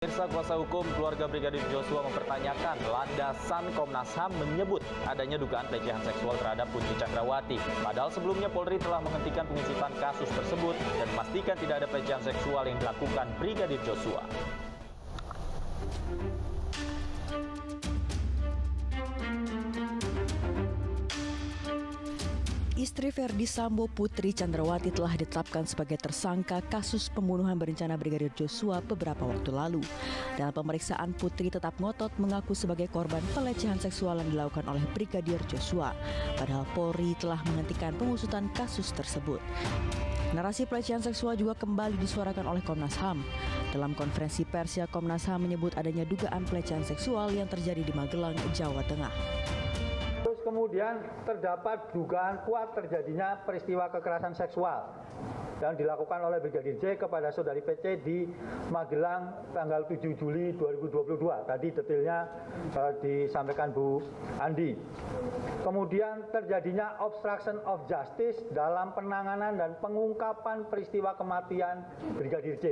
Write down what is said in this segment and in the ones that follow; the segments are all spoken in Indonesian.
Pemirsa, kuasa hukum keluarga Brigadir Joshua mempertanyakan landasan Komnas HAM menyebut adanya dugaan pelecehan seksual terhadap Putri Chandrawati. Padahal sebelumnya Polri telah menghentikan pengusutan kasus tersebut dan memastikan tidak ada pelecehan seksual yang dilakukan Brigadir Joshua. Istri Verdi Sambo, Putri Chandrawati, telah ditetapkan sebagai tersangka kasus pembunuhan berencana Brigadir Joshua beberapa waktu lalu. Dalam pemeriksaan, Putri tetap ngotot mengaku sebagai korban pelecehan seksual yang dilakukan oleh Brigadir Joshua. Padahal Polri telah menghentikan pengusutan kasus tersebut. Narasi pelecehan seksual juga kembali disuarakan oleh Komnas HAM. Dalam konferensi pers, Komnas HAM menyebut adanya dugaan pelecehan seksual yang terjadi di Magelang, Jawa Tengah. Terus kemudian terdapat dugaan kuat terjadinya peristiwa kekerasan seksual yang dilakukan oleh Brigadir J kepada saudari PC di Magelang tanggal 7 Juli 2022. Tadi detailnya disampaikan Bu Andi. Kemudian terjadinya obstruction of justice dalam penanganan dan pengungkapan peristiwa kematian Brigadir J.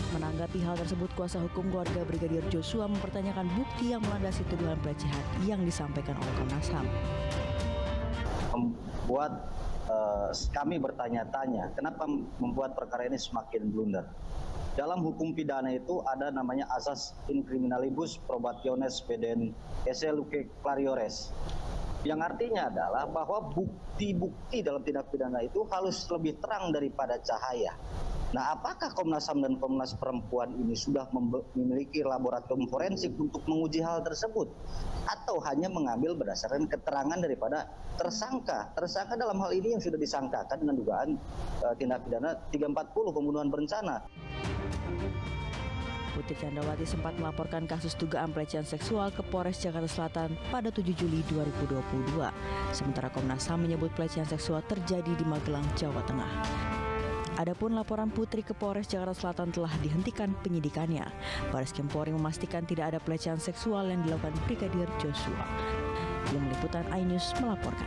Menanggapi hal tersebut, kuasa hukum keluarga Brigadir Joshua mempertanyakan bukti yang melandasi tuduhan pelecehan yang disampaikan oleh Komnas HAM. Membuat kami bertanya-tanya, kenapa membuat perkara ini semakin blunder. Dalam hukum pidana itu ada namanya asas in criminalibus probationes pedent esse luce clariores, yang artinya adalah bahwa bukti-bukti dalam tindak pidana itu harus lebih terang daripada cahaya. Nah, apakah Komnas HAM dan Komnas Perempuan ini sudah memiliki laboratorium forensik untuk menguji hal tersebut? Atau hanya mengambil berdasarkan keterangan daripada tersangka? Tersangka dalam hal ini yang sudah disangkakan dengan dugaan tindak pidana 340 pembunuhan berencana. Putri Chandrawati sempat melaporkan kasus dugaan pelecehan seksual ke Polres Jakarta Selatan pada 7 Juli 2022. Sementara Komnas HAM menyebut pelecehan seksual terjadi di Magelang, Jawa Tengah. Adapun laporan Putri ke Polres Jakarta Selatan telah dihentikan penyidikannya. Bareskrim Polri memastikan tidak ada pelecehan seksual yang dilakukan Brigadir Joshua. Tim Liputan iNews melaporkan.